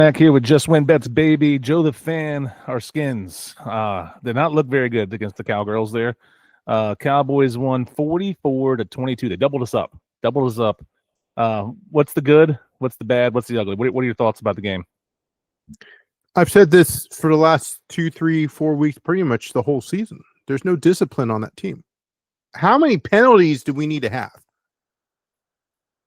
Back here with Just Win Bets Baby, Joe the Fan, our skins. Did not look very good against the Cowgirls there. Cowboys won 44-22. They doubled us up. What's the good? What's the bad? What's the ugly? What are your thoughts about the game? I've said this for the last 2, 3, 4 weeks, pretty much the whole season. There's no discipline on that team. How many penalties do we need to have?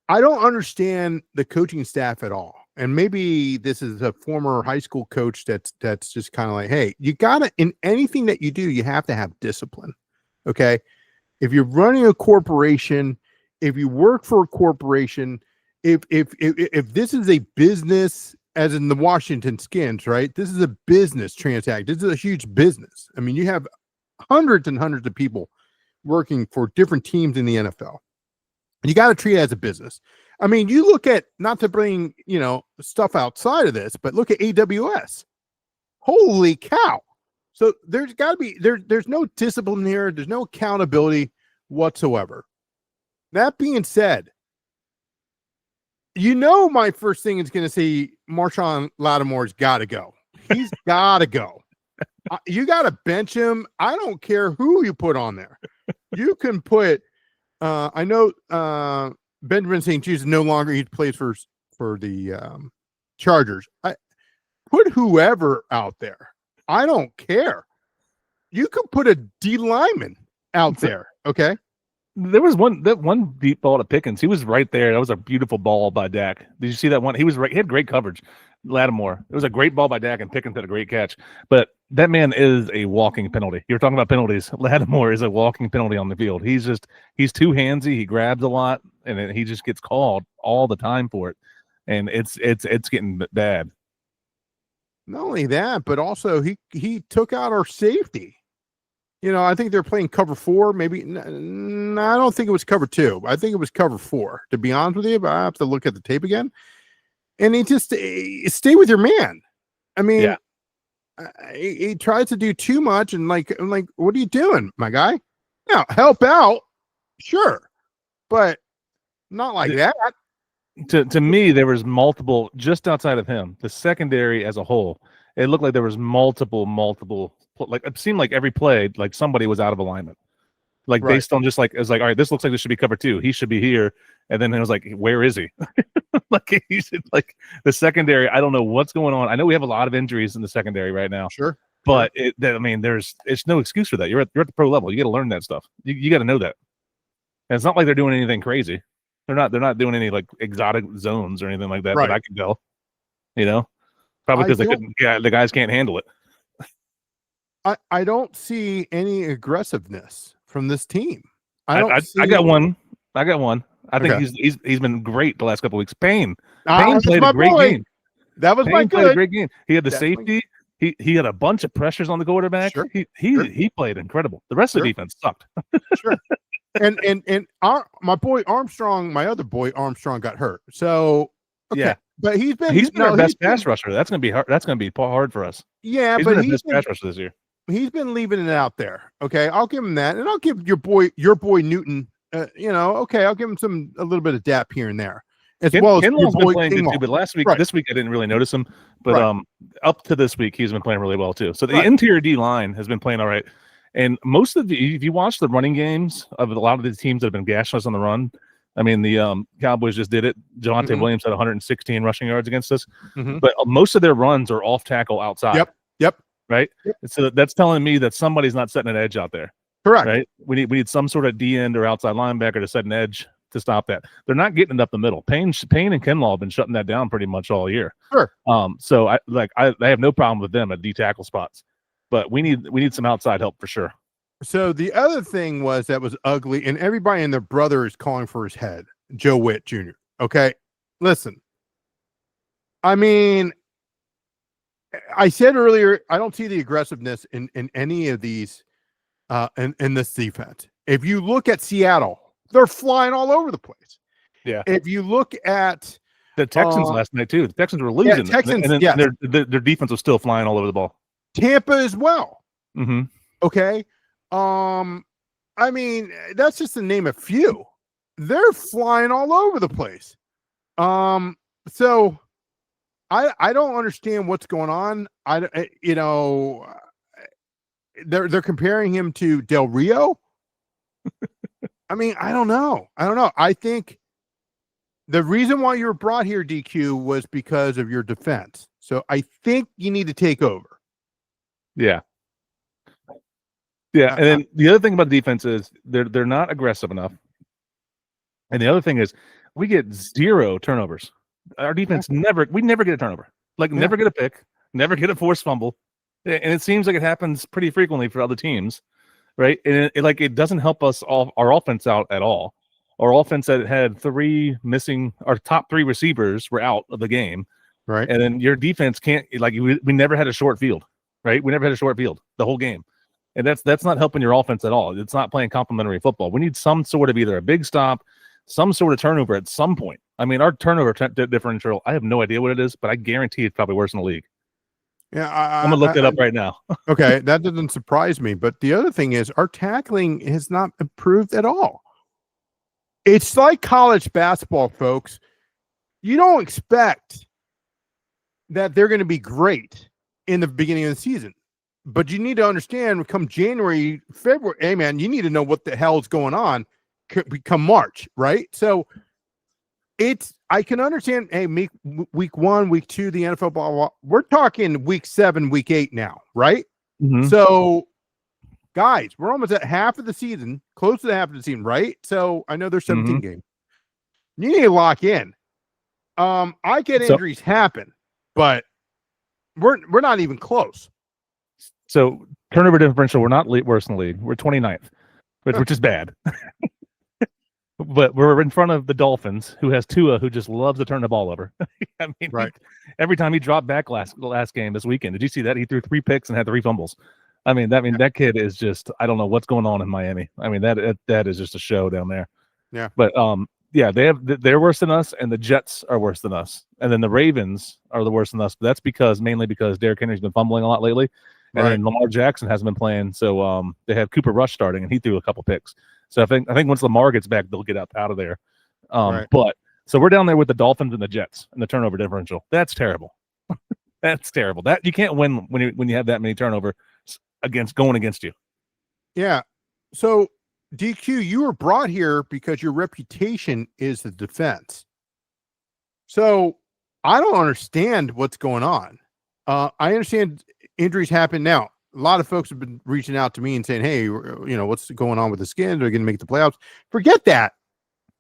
I don't understand the coaching staff at all. And maybe this is a former high school coach that's just kind of like, hey, you gotta, in anything that you do, you have to have discipline. Okay. If you're running a corporation, if you work for a corporation, if this is a business, as in the Washington Skins, right? This is a business transaction. This is a huge business. I mean, you have hundreds and hundreds of people working for different teams in the NFL. You got to treat it as a business. I mean, you look at, not to bring, stuff outside of this, but look at AWS. Holy cow. So there's got to be, there's no discipline here. There's no accountability whatsoever. That being said, my first thing is going to say Marshawn Lattimore's got to go. He's got to go. You got to bench him. I don't care who you put on there. You can put, I know Benjamin St. Just no longer, he plays for the Chargers. I put whoever out there. I don't care. You could put a D lineman out there. Okay. There was one deep ball to Pickens. He was right there. That was a beautiful ball by Dak. Did you see that one? He was right. He had great coverage. Lattimore. It was a great ball by Dak, and Pickens had a great catch. But that man is a walking penalty. You're talking about penalties. Lattimore is a walking penalty on the field. He's too handsy. He grabs a lot, and he just gets called all the time for it. And it's getting bad. Not only that, but also he took out our safety. I think they're playing cover 4. Maybe I don't think it was cover 2. I think it was cover 4. To be honest with you, but I have to look at the tape again. And he just stay with your man. I mean, yeah. He tries to do too much, and I'm like, what are you doing, my guy? Now help out, sure, but not like that. To me, there was multiple just outside of him. The secondary as a whole, it looked like there was multiple. Like it seemed like every play, like somebody was out of alignment. Like right. Based on just like, it's like, all right, this looks like this should be cover 2. He should be here. And then it was like, where is he? Like he's like the secondary. I don't know what's going on. I know we have a lot of injuries in the secondary right now. Sure. But it's no excuse for that. You're at the pro level. You got to learn that stuff. You got to know that. And it's not like they're doing anything crazy. They're not doing any like exotic zones or anything like that. Right. That I can tell. Probably because the guys can't handle it. I don't see any aggressiveness from this team. I got one. I think he's been great the last couple of weeks. Payne played a great game. That was my good. A great game. He had the safety. He had a bunch of pressures on the quarterback. Sure. He played incredible. The rest of the defense sucked. Sure. And my boy Armstrong, my other boy Armstrong, got hurt. So okay. Yeah. But he's been our best pass rusher. That's gonna be hard. That's gonna be hard for us. Yeah, he's but been our best pass rusher this year. He's been leaving it out there. Okay, I'll give him that, and I'll give your boy Newton. Okay, I'll give him a little bit of dap here and there. Kinlaw's been playing good too, but this week I didn't really notice him. But up to this week, he's been playing really well too. So the interior D line has been playing all right. And most of if you watch the running games of a lot of the teams that have been gashing us on the run, I mean the Cowboys just did it. Javonte Williams had 116 rushing yards against us, but most of their runs are off tackle outside. Yep. Right. Yep. So that's telling me that somebody's not setting an edge out there. Correct. Right. We need some sort of D end or outside linebacker to set an edge to stop that. They're not getting it up the middle. Payne and Kinlaw have been shutting that down pretty much all year. Sure. So I have no problem with them at D tackle spots, but we need some outside help for sure. So the other thing was ugly, and everybody and their brother is calling for his head, Joe Witt Jr. Okay, listen. I mean, I said earlier, I don't see the aggressiveness in any of these in this defense. If you look at Seattle, they're flying all over the place. Yeah. If you look at the Texans last night too, the Texans were losing. Their defense was still flying all over the ball. Tampa as well. Mm-hmm. Okay. I mean, that's just to name a few. They're flying all over the place. So I don't understand what's going on. They're comparing him to Del Rio. I mean, I don't know. I think the reason why you were brought here, DQ, was because of your defense. So I think you need to take over. Yeah. Yeah. And then the other thing about the defense is they're not aggressive enough. And the other thing is we get 0 turnovers. Our defense never get a turnover. Never get a pick, never get a forced fumble. And it seems like it happens pretty frequently for other teams, right? And it doesn't help us our offense out at all. Our offense that had 3 missing, our top 3 receivers were out of the game. Right. And then your defense can't, we never had a short field, right? We never had a short field the whole game. And that's not helping your offense at all. It's not playing complementary football. We need some sort of either a big stop, some sort of turnover at some point. I mean, our turnover differential, I have no idea what it is, but I guarantee it's probably worse in the league. Yeah, I'm going to look it up right now. Okay, that doesn't surprise me. But the other thing is our tackling has not improved at all. It's like college basketball, folks. You don't expect that they're going to be great in the beginning of the season. But you need to understand, come January, February, hey, man, you need to know what the hell is going on come March, right? So I can understand, hey, week 1, week 2, the NFL, blah, blah, blah. We're talking week 7, week 8 now, right? Mm-hmm. So, guys, we're almost at half of the season, close to the half of the season, right? So, I know there's 17 games. You need to lock in. I get injuries happen, but we're not even close. So, turnover differential, we're not worse in the league. We're 29th, which is bad. But we're in front of the Dolphins, who has Tua, who just loves to turn the ball over. I mean, right. Every time he dropped back last game this weekend, did you see that? He threw 3 picks and had 3 fumbles. That kid is just, I don't know what's going on in Miami. I mean, that is just a show down there. Yeah. But they're worse than us, and the Jets are worse than us, and then the Ravens are the worse than us. But that's mainly because Derrick Henry's been fumbling a lot lately, and then Lamar Jackson hasn't been playing. So they have Cooper Rush starting, and he threw a couple picks. So I think once Lamar gets back, they'll get out of there. But so we're down there with the Dolphins and the Jets and the turnover differential. That's terrible. That's terrible. That you can't win when you have that many turnover going against you. Yeah. So DQ, you were brought here because your reputation is the defense. So I don't understand what's going on. I understand injuries happen now. A lot of folks have been reaching out to me and saying, hey, what's going on with the skin? They're going to make the playoffs. Forget that.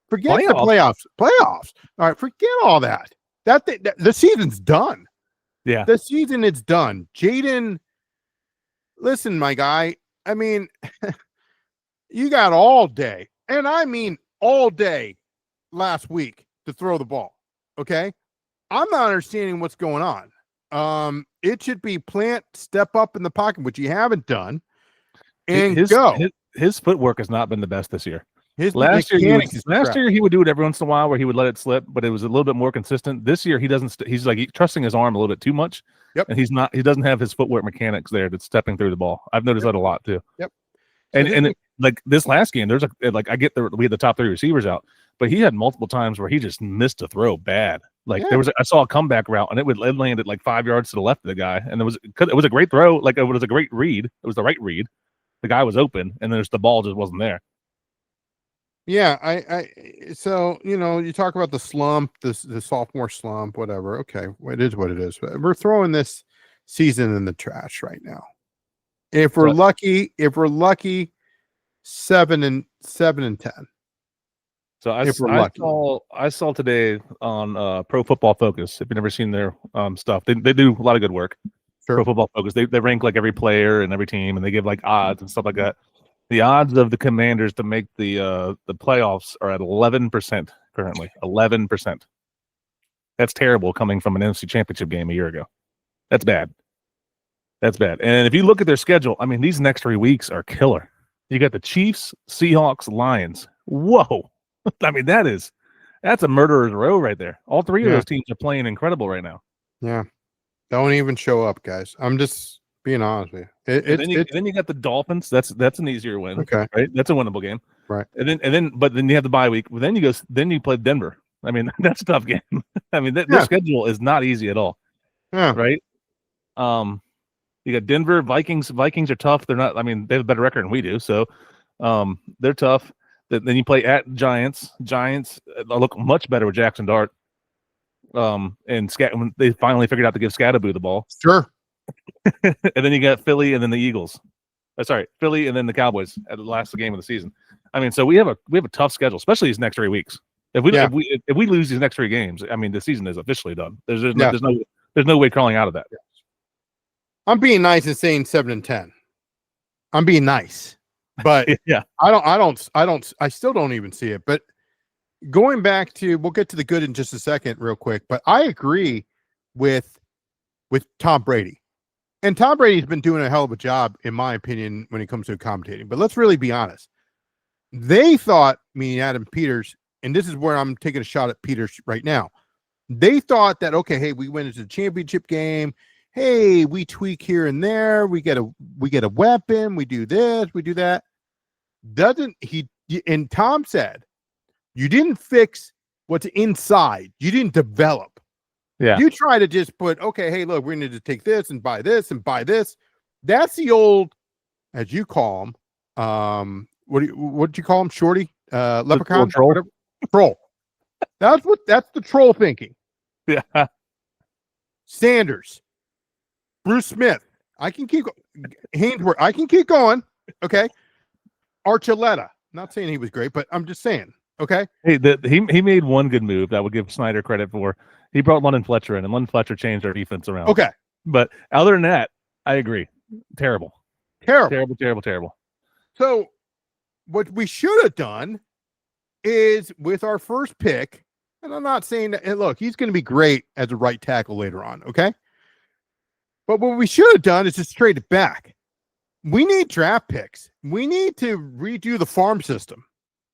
Forget the playoffs. Playoffs. All right. Forget all that. The season's done. Yeah. The season is done. Jaden, listen, my guy. I mean, you got all day, and I mean all day last week to throw the ball. Okay. I'm not understanding what's going on. It should be step up in the pocket, which you haven't done, and go. His footwork has not been the best this year. Last year he would do it every once in a while where he would let it slip, but it was a little bit more consistent. This year he doesn't. He's trusting his arm a little bit too much. Yep. And he doesn't have his footwork mechanics there that's stepping through the ball. I've noticed that a lot too. Yep. And like this last game, we had the top 3 receivers out, but he had multiple times where he just missed a throw bad. I saw a comeback route and it landed like 5 yards to the left of the guy, and it was a great throw, it was a great read. It was the right read. The guy was open, and then the ball just wasn't there. Yeah, so you talk about the slump, the sophomore slump, whatever. Okay, it is what it is. We're throwing this season in the trash right now. If we're lucky, 7 and 10. So I saw today on Pro Football Focus. If you've never seen their stuff, they do a lot of good work. Sure. Pro Football Focus. They rank like every player and every team, and they give like odds and stuff like that. The odds of the Commanders to make the playoffs are at 11% currently. 11%. That's terrible coming from an NFC Championship game a year ago. That's bad. That's bad. And if you look at their schedule, I mean, these next 3 weeks are killer. You got the Chiefs, Seahawks, Lions. Whoa. I mean, that's a murderer's row right there. All 3 of those teams are playing incredible right now. Yeah. Don't even show up, guys. I'm just being honest with you. Then you got the Dolphins. That's an easier win. Okay. Right? That's a winnable game. Right. But then you have the bye week. Then you play Denver. I mean, that's a tough game. I mean, their schedule is not easy at all. Yeah. Right. You got Denver, Vikings. Vikings are tough. They're not. I mean, they have a better record than we do. So, they're tough. Then you play at Giants. Giants look much better with Jackson Dart. And when they finally figured out to give Scatterboo the ball. Sure. And then you got Philly, and then the Eagles. Philly, and then the Cowboys at the last game of the season. I mean, so we have a tough schedule, especially these next 3 weeks. If we lose these next 3 games, I mean, the season is officially done. There's no way crawling out of that. I'm being nice and saying 7-10. I'm being nice, but yeah, I still don't even see it. But going back to, we'll get to the good in just a second, real quick. But I agree with Tom Brady, and Tom Brady's been doing a hell of a job, in my opinion, when it comes to commentating. But let's really be honest. They thought, meaning Adam Peters, and this is where I'm taking a shot at Peters right now. They thought that, okay, hey, we went into the championship game. Hey, we tweak here and there. We get a weapon. We do this. We do that. And Tom said, you didn't fix what's inside. You didn't develop. Yeah. You try to just put, okay, hey, look, we're going to take this and buy this and buy this. That's the old, as you call them, what did you call him? Shorty? Leprechaun? Troll. Troll. That's the troll thinking. Yeah. Sanders. Bruce Smith. I can keep Hainsworth. I can keep going. Okay. Archuleta. Not saying he was great, but I'm just saying. Okay. Hey, he made one good move that I would give Snyder credit for. He brought London Fletcher in, and London Fletcher changed our defense around. Okay. But other than that, I agree. Terrible. So what we should have done is, with our first pick, and I'm not saying that, and look, he's going to be great as a right tackle later on. Okay. But what we should have done is just trade it back. We need draft picks. We need to redo the farm system.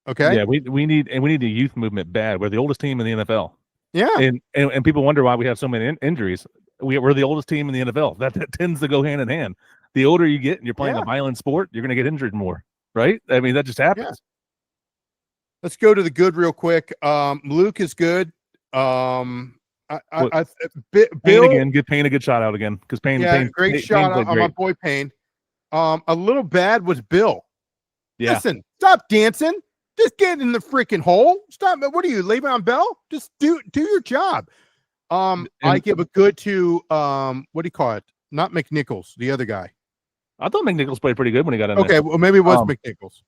Okay. Yeah, we need a youth movement bad. We're the oldest team in the NFL. Yeah. And people wonder why we have so many injuries. We're the oldest team in the NFL. That tends to go hand in hand. The older you get and you're playing a violent sport, you're going to get injured more, right? I mean, that just happens. Yeah. Let's go to the good real quick. Luke is good. Bill again, give Payne a good shot out again, because Payne. Great shot on my boy Payne. A little bad was Bill. Yeah. Listen, stop dancing. Just get in the freaking hole. Stop. What are you, Le'Veon Bell? Just do your job. I give a good to what do you call it? Not McNichols, the other guy. I thought McNichols played pretty good when he got in. Okay, there. well maybe it was McNichols.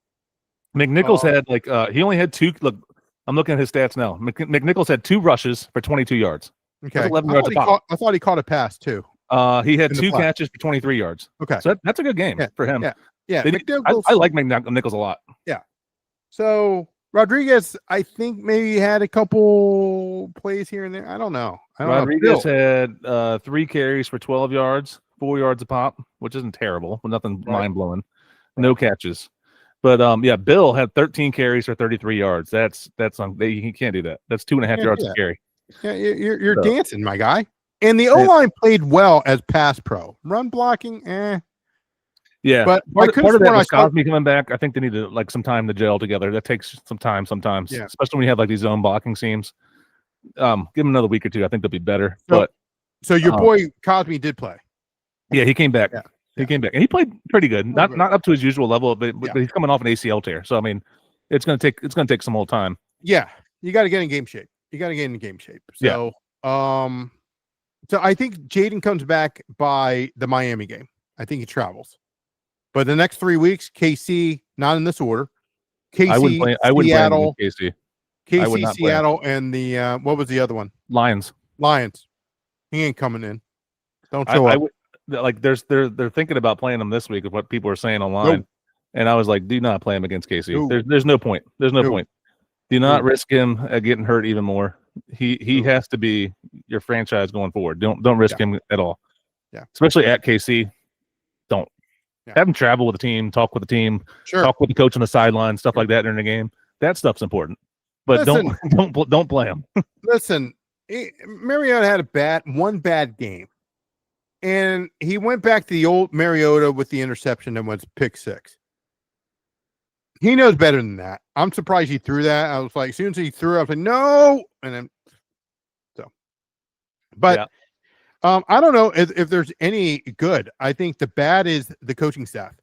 McNichols had he only had 2. Look, I'm looking at his stats now. McNichols had 2 rushes for 22 yards. Okay, 11 yards a pop. I thought he caught a pass too. He had 2 catches for 23 yards. Okay, so that's a good game for him. Yeah. I like McNichols a lot. Yeah. So Rodriguez, I think maybe had a couple plays here and there. I don't know. Rodriguez had 3 carries for 12 yards, 4 yards a pop, which isn't terrible, but nothing mind blowing. No catches. But Bill had 13 carries for 33 yards. That's he can't do that. That's 2.5 yards a carry. Yeah, you're dancing, my guy. And the O-line played well as pass pro. Run blocking, Yeah, but part of that was Cosme coming back. I think they need to some time to gel together. That takes some time sometimes, especially when you have these zone blocking schemes. Give them another week or 2. I think they'll be better. So your boy Cosme did play. Yeah, he came back. Yeah. He came back, and he played pretty good. Not up to his usual level, but he's coming off an ACL tear. So I mean, it's gonna take some old time. Yeah, you got to get in game shape. So so I think Jaden comes back by the Miami game. I think he travels. But the next 3 weeks, KC, not in this order. KC, I wouldn't play Seattle, KC. KC, Seattle, and the what was the other one? Lions. He ain't coming in. Don't show up. They're thinking about playing him this week, of what people are saying online, and I was like, do not play him against KC. There's no point. There's no point. Do not risk him getting hurt even more. He has to be your franchise going forward. Don't risk him at all. Yeah, especially at KC. Don't have him travel with the team, talk with the team, talk with the coach on the sideline, stuff like that during the game. That stuff's important. But don't play him. Listen, Mariota had one bad game, and he went back to the old Mariota with the interception and went pick 6. He knows better than that. I'm surprised he threw that. I was like, as soon as he threw it, I was like, no. And then, but I don't know if there's any good. I think the bad is the coaching staff.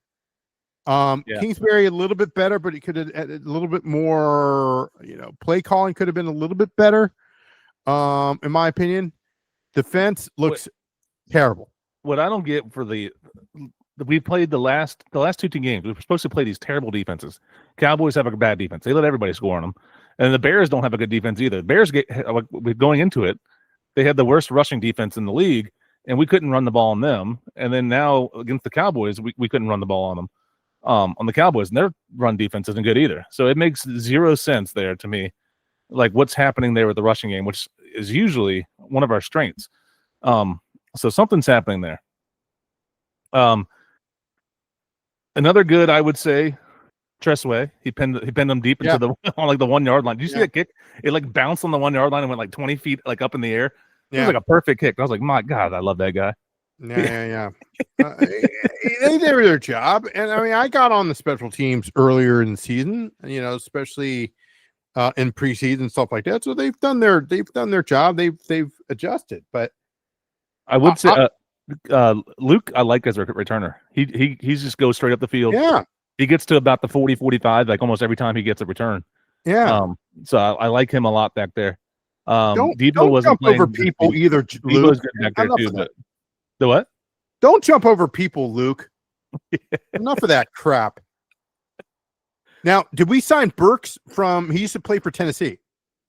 Kingsbury a little bit better, but he could have a little bit more, play calling could have been a little bit better. In my opinion, defense looks terrible. What I don't get we played the last 2 games. We were supposed to play these terrible defenses. Cowboys have a bad defense. They let everybody score on them. And the Bears don't have a good defense either. The Bears going into it, they had the worst rushing defense in the league, and we couldn't run the ball on them. And then now against the Cowboys, we couldn't run the ball on them. On the Cowboys, and their run defense isn't good either. So it makes zero sense there to me, like what's happening there with the rushing game, which is usually one of our strengths. So something's happening there. Another good, I would say, Tressway. He pinned him deep into the on like the 1 yard line. Did you see that kick? It like bounced on the 1 yard line and went like 20 feet like up in the air. It was like a perfect kick. I was like, my God, I love that guy. Yeah. They did their job, and I mean, I got on the special teams earlier in the season, especially in preseason stuff like that. So they've done their job. They've adjusted, but I would say Luke, I like as a returner. He just goes straight up the field. Yeah, he gets to about the 40, 45, like almost every time he gets a return. Yeah. So I like him a lot back there. Don't Debo jump over people either. Debo's good back there too. But the what? Don't jump over people, Luke. Enough of that crap. Now, did we sign Burks he used to play for Tennessee?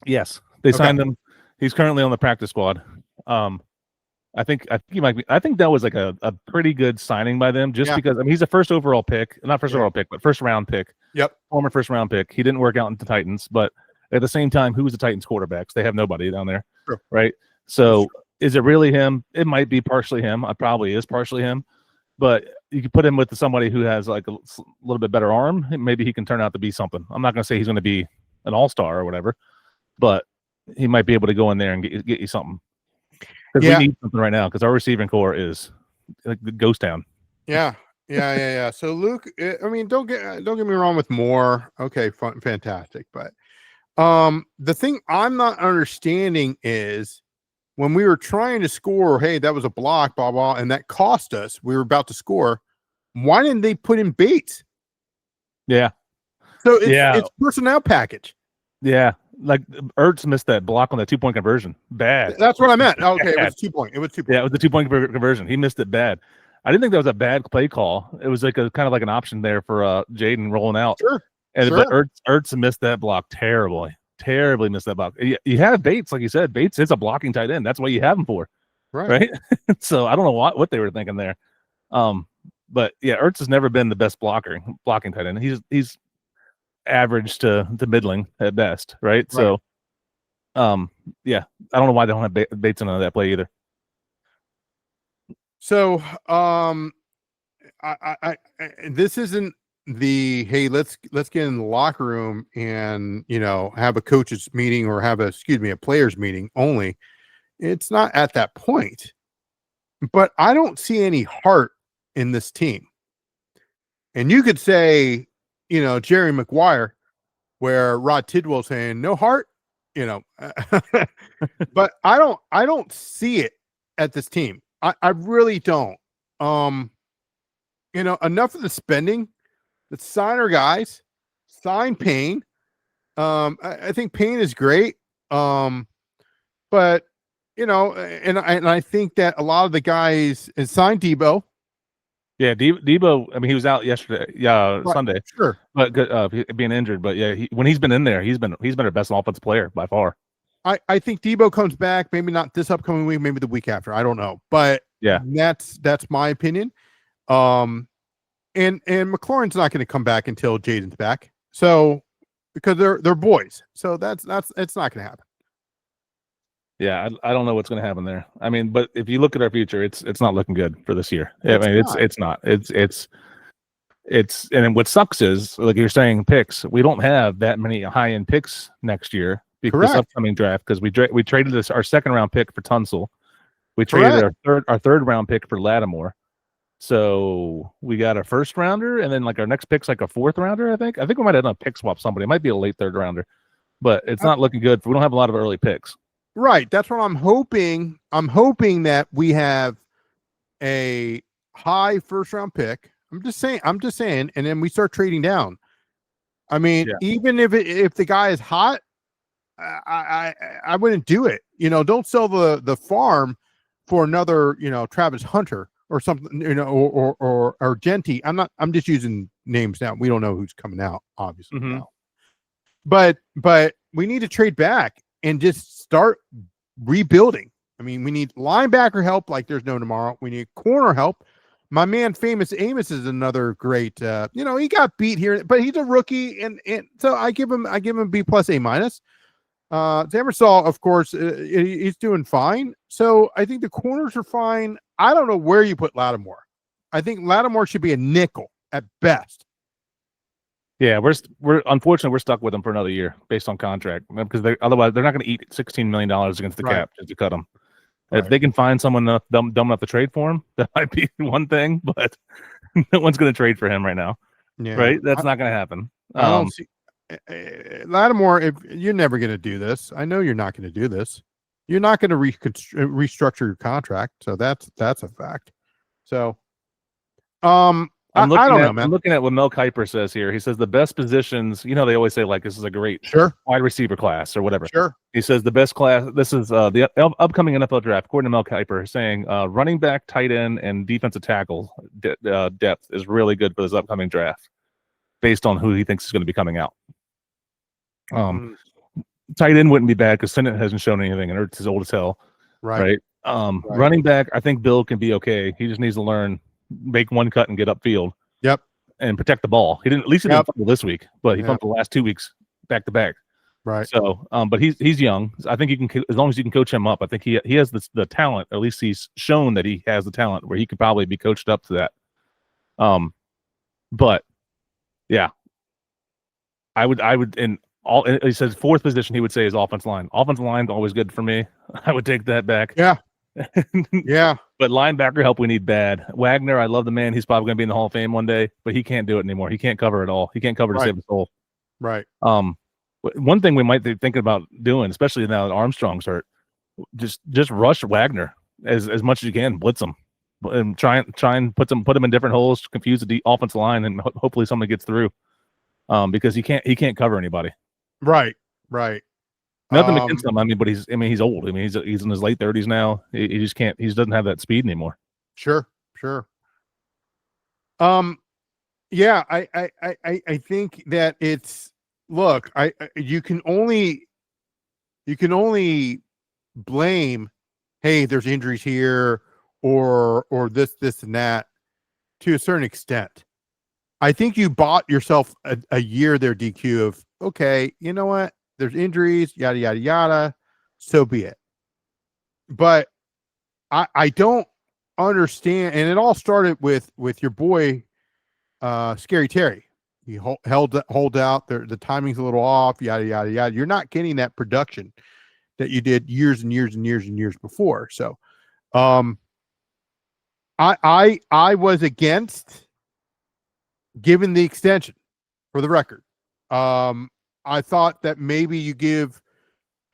Yes, they signed him. He's currently on the practice squad. I think he might be. I think that was like a pretty good signing by them, just because he's a first overall pick, not first overall pick, but first round pick. Yep, former first round pick. He didn't work out in the Titans, but at the same time, who was the Titans quarterbacks? They have nobody down there, right? So is it really him? It might be partially him. It probably is partially him, but you could put him with somebody who has like a little bit better arm. Maybe he can turn out to be something. I'm not going to say he's going to be an all-star or whatever, but he might be able to go in there and get you something. Because we need something right now because our receiving core is like the ghost town. Yeah. So Luke, I mean, don't get me wrong with Moore. Okay, fantastic. But the thing I'm not understanding is when we were trying to score, hey, that was a block, blah, blah, and that cost us. We were about to score. Why didn't they put in Bates? Yeah. So it's personnel package. Yeah. Like Ertz missed that block on that 2-point conversion. Bad. That's what I meant. Okay, it was 2 point. It was 2 point. Yeah, it was the 2-point conversion. He missed it bad. I didn't think that was a bad play call. It was like kind of like an option there for Jaden rolling out. Sure. But Ertz missed that block terribly. Terribly missed that block. You have Bates, like you said. Bates is a blocking tight end. That's what you have him for. Right? So I don't know what they were thinking there. But yeah, Ertz has never been the best blocking tight end. He's average to middling at best, right? So I don't know why they don't have Bates in that play either. So this isn't the hey, let's get in the locker room and have a coaches meeting or have a players meeting only. It's not at that point. But I don't see any heart in this team. And you could say, Jerry Maguire, where Rod Tidwell saying no heart, but I don't see it at this team. I really don't. Enough of the spending. Let's sign our guys. Sign Payne. I think Payne is great. But and I think that a lot of the guys and signed Debo. Yeah, Debo. I mean, he was out yesterday. Yeah, Sunday. Sure, but being injured. But yeah, when he's been in there, he's been our best offensive player by far. I think Debo comes back. Maybe not this upcoming week. Maybe the week after. I don't know. But yeah, that's my opinion. And McLaurin's not going to come back until Jaden's back. So because they're boys. So it's not going to happen. Yeah, I don't know what's going to happen there. I mean, but if you look at our future, it's not looking good for this year. It's not. And what sucks is, like you're saying, picks. We don't have that many high-end picks next year because this upcoming draft. Because we traded our second round pick for Tunsil. We traded our third round pick for Lattimore. So we got a first rounder, and then like our next pick's like a fourth rounder. I think we might have done a pick swap somebody. It might be a late third rounder, but it's not looking good. We don't have a lot of early picks. Right. That's what I'm hoping. I'm hoping that we have a high first round pick. I'm just saying, and then we start trading down. I mean, even if the guy is hot, I wouldn't do it. Don't sell the farm for another, Travis Hunter or something, or Genty. I'm just using names now. We don't know who's coming out, obviously now. But we need to trade back and just start rebuilding. I mean, we need linebacker help like there's no tomorrow. We need corner help. My man, Famous Amos, is another great. He got beat here, but he's a rookie, and so I give him B plus A minus. Zamersall, of course, he's doing fine. So I think the corners are fine. I don't know where you put Lattimore. I think Lattimore should be a nickel at best. Yeah, we're unfortunately we're stuck with him for another year based on contract, because otherwise they're not going to eat $16 million against the cap just to cut him. If they can find someone dumb enough to trade for him, that might be one thing, but no one's going to trade for him right now. Yeah. Right? That's not going to happen. I don't see Lattimore. If you're never going to do this, I know you're not going to do this. You're not going to restructure your contract, so that's a fact. So, I don't know, man. I'm looking at what Mel Kiper says here. He says the best positions, they always say like this is a great wide receiver class or whatever. Sure. He says the best class, this is the upcoming NFL draft, according to Mel Kiper, saying running back, tight end, and defensive tackle depth is really good for this upcoming draft based on who he thinks is going to be coming out. Tight end wouldn't be bad because Sennett hasn't shown anything, and Ertz is old as hell. Right. Running back, I think Bill can be okay. He just needs to learn. Make one cut and get upfield. Yep. And protect the ball. He didn't fumble this week, but he fumbled the last 2 weeks back to back. Right. So, but he's young. I think you can, as long as you can coach him up. I think he has the talent. At least he's shown that he has the talent where he could probably be coached up to that. But yeah, I would in all. He says fourth position. He would say is offensive line. Offensive line's always good for me. I would take that back. Yeah. Yeah. But linebacker help we need bad. Wagner, I love the man. He's probably going to be in the Hall of Fame one day, but he can't do it anymore. He can't cover it all. He can't cover to save his soul. Right. One thing we might be thinking about doing, especially now that Armstrong's hurt, just rush Wagner as much as you can, blitz him, and try and put him in different holes, confuse the offensive line, and hopefully somebody gets through. Because he can't cover anybody. Right. Right. Nothing against him. But he's old. He's in his late 30s now. He just can't. He doesn't have that speed anymore. Sure. Yeah. I think that it's. Look, you can only blame. Hey, there's injuries here, or this and that, to a certain extent. I think you bought yourself a year there, DQ. Of okay, you know what? There's injuries, yada, yada, yada. So be it. But I don't understand. And it all started with your boy, Scary Terry. He hold out. The timing's a little off, yada, yada, yada. You're not getting that production that you did years and years and years and years before. So I was against giving the extension, for the record. I thought that maybe you give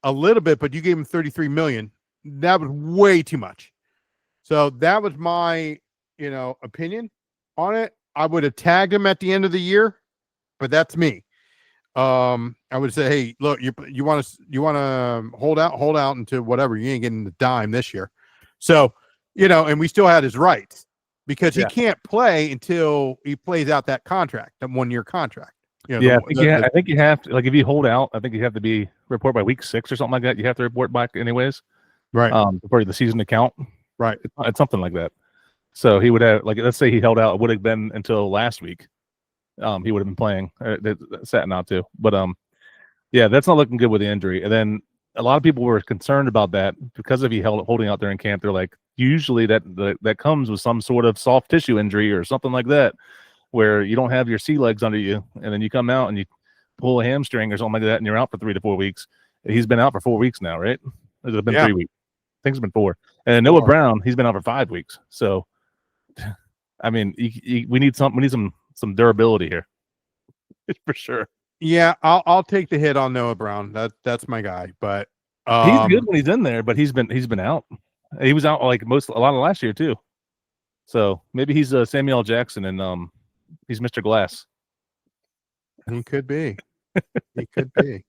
a little bit, but you gave him $33 million. That was way too much. So that was my, opinion on it. I would have tagged him at the end of the year, but that's me. I would say, hey, look, you want to hold out until whatever. You ain't getting the dime this year. So, and we still had his rights because he can't play until he plays out that contract, that 1 year contract. I think you have to, like, if you hold out, I think you have to be report by week 6 or something like that. You have to report back anyways, right? For the season account, right? It's something like that. So he would have, like, let's say he held out, it would have been until last week. He would have been playing, sat out too. But that's not looking good with the injury. And then a lot of people were concerned about that because if he holding out there in camp, they're like, usually that comes with some sort of soft tissue injury or something like that, where you don't have your sea legs under you, and then you come out and you pull a hamstring or something like that, and you're out for 3 to 4 weeks. He's been out for 4 weeks now, right? It's been 3 weeks. I think it's been 4. And Noah Brown, he's been out for 5 weeks. So I mean, we need some durability here for sure. Yeah, I'll take the hit on Noah Brown. That's my guy. But He's good when he's in there, but he's been out. He was out like a lot of last year too. So maybe he's Samuel L. Jackson and he's Mr. Glass. he could be. He could be.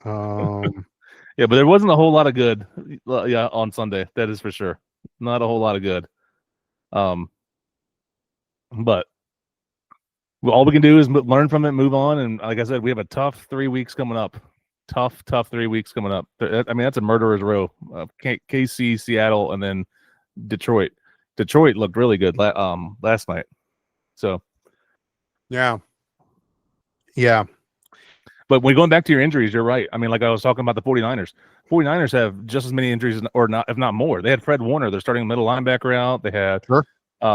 Yeah, but there wasn't a whole lot of good. Yeah, on Sunday, that is for sure. Not a whole lot of good. But all we can do is learn from it, move on, and like I said, we have a tough 3 weeks coming up. Tough 3 weeks coming up. I mean, that's a murderer's row. KC, Seattle, and then Detroit. Detroit looked really good last night. So, yeah. But when going back to your injuries, you're right. I mean, like I was talking about the 49ers. 49ers have just as many injuries, or not, if not more. They had Fred Warner, their starting middle linebacker, out. They had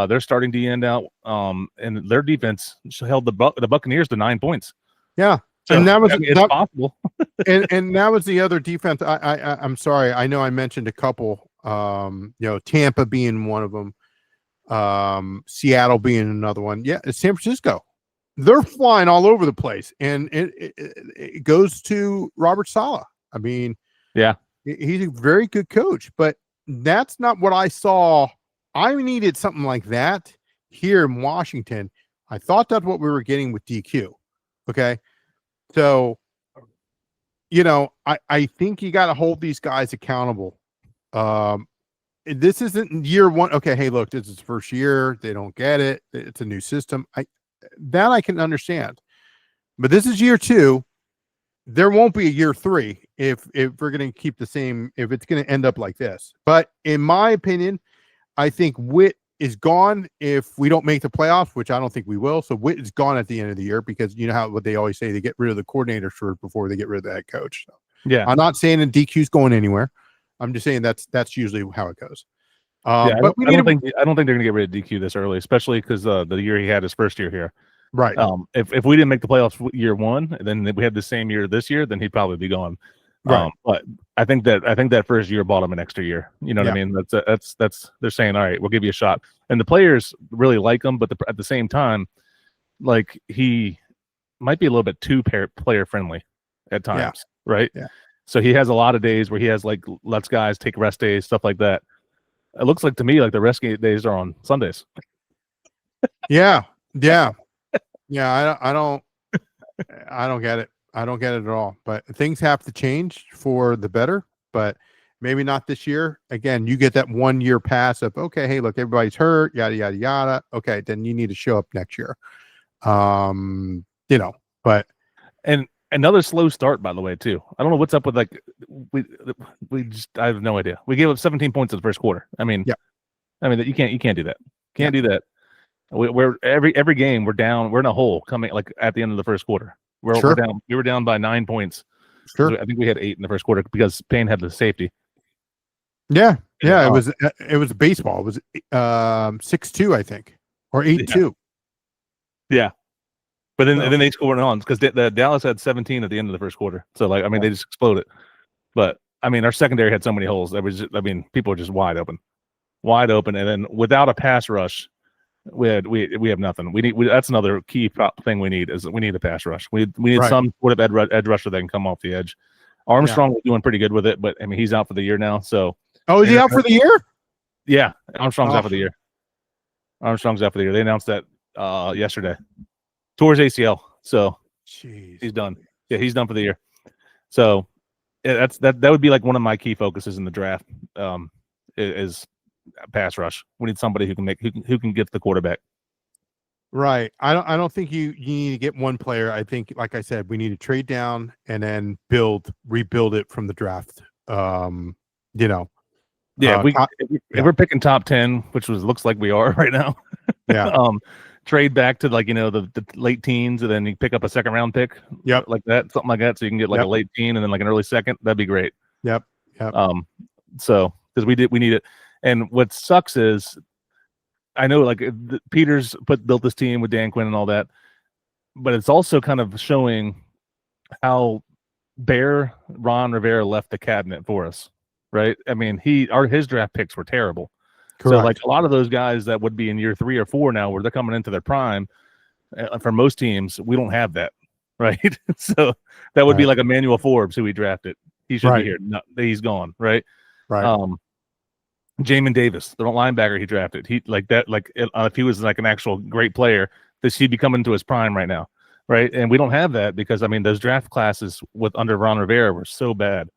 their starting D end out. And their defense held the Buccaneers to 9 points. Yeah. So, and that was it's possible. and that was the other defense. I'm sorry. I know I mentioned a couple. Tampa being one of them. Seattle being another one. Yeah, it's San Francisco. They're flying all over the place, and it goes to Robert Saleh. I mean, yeah, he's a very good coach, but that's not what I saw. I needed something like that here in Washington. I thought that's what we were getting with DQ. Okay. So, I think you got to hold these guys accountable. This isn't year one. Okay. Hey, look, this is the first year. They don't get it. It's a new system. That I can understand, but this is year 2. There won't be a year 3 if we're going to keep the same, if it's going to end up like this. But in my opinion, I think Witt is gone if we don't make the playoffs, which I don't think we will. So Witt is gone at the end of the year, because you know what they always say, they get rid of the coordinator first before they get rid of the head coach. So, yeah, I'm not saying that DQ's going anywhere. I'm just saying that's usually how it goes. I don't think they're going to get rid of DQ this early, especially because the year he had his first year here. Right. If we didn't make the playoffs year 1, and then we had the same year this year, then he'd probably be gone. Right. But I think that first year bought him an extra year. You know what I mean? That's they're saying, all right, we'll give you a shot, and the players really like him, but at the same time, like, he might be a little bit too player friendly at times, right? Yeah. So he has a lot of days where he has like lets guys take rest days, stuff like that. It looks like to me like the rest days are on Sundays. Yeah. I don't get it. I don't get it at all. But things have to change for the better. But maybe not this year. Again, you get that 1 year pass of, okay, hey, look, everybody's hurt, yada yada yada. Okay, then you need to show up next year. But and another slow start, by the way, too. I don't know what's up with, like, I have no idea. We gave up 17 points in the first quarter. I mean, you can't do that. Can't do that. We're every game we're down. We're in a hole coming, like, at the end of the first quarter. We're down. We were down by 9 points. Sure. I think we had 8 in the first quarter because Payne had the safety. Yeah. It was baseball. It was 6-2, I think, or 8-2. Yeah. But then they scored on because the Dallas had 17 at the end of the first quarter. So, like, I mean, they just exploded. But I mean, our secondary had so many holes. People were just wide open, and then without a pass rush, we have nothing. That's another key thing we need a pass rush. We need some sort of edge rusher that can come off the edge. Armstrong was doing pretty good with it, but I mean, he's out for the year now. So, is he out for the year? Yeah, Armstrong's out for the year. They announced that yesterday. Towards ACL, so he's done. Yeah, he's done for the year. So that would be like one of my key focuses in the draft. Is pass rush. We need somebody who can get the quarterback. Right. I don't think you need to get one player. I think, like I said, we need to trade down and then rebuild it from the draft. Yeah, if we're picking top 10, which looks like we are right now. Yeah. Trade back to, like, the late teens, and then you pick up a second round pick. Yep. Like that, something like that. So you can get like a late teen and then like an early second. That'd be great. Yep. So because we need it. And what sucks is, I know, like, Peters built this team with Dan Quinn and all that, but it's also kind of showing how bare Ron Rivera left the cabinet for us, right? I mean, his draft picks were terrible. So like a lot of those guys that would be in year 3 or 4 now, where they're coming into their prime, for most teams, we don't have that, right? So that would be like Emmanuel Forbes, who we drafted. He should be here. No, he's gone, right? Jamin Davis, the linebacker he drafted, he like that. Like if he was like an actual great player, he'd be coming to his prime right now, right? And we don't have that because I mean those draft classes under Ron Rivera were so bad.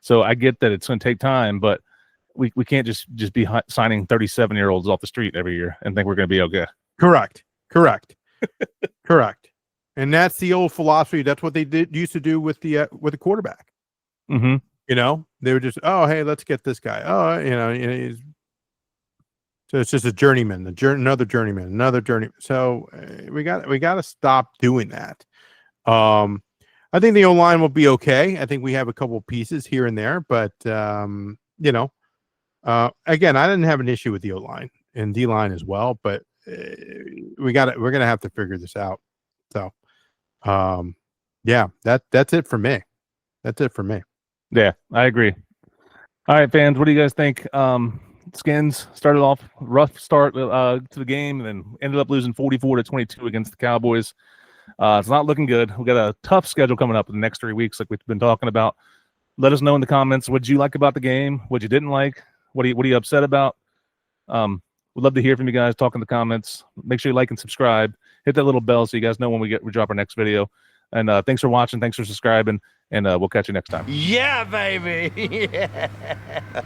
So I get that it's going to take time, but we can't just be signing 37-year-olds off the street every year and think we're going to be okay. Correct. And that's the old philosophy. That's what they used to do with the quarterback. Mm-hmm. You know, they were just, oh, hey, let's get this guy. Oh, so it's just a journeyman, another journeyman. So we got to stop doing that. I think the O-line will be okay. I think we have a couple of pieces here and there, but again, I didn't have an issue with the O-line and D-line as well, but we're gonna have to figure this out. So, that's it for me. Yeah, I agree. All right, fans, what do you guys think? Skins started off rough start to the game, and then ended up losing 44-22 against the Cowboys. It's not looking good. We got a tough schedule coming up in the next 3 weeks, like we've been talking about. Let us know in the comments what you like about the game, what you didn't like, what are you upset about. We'd love to hear from you guys. Talk in the comments. Make sure you like and subscribe. Hit that little bell so you guys know when we drop our next video. And thanks for watching. Thanks for subscribing. And we'll catch you next time. Yeah, baby. Yeah.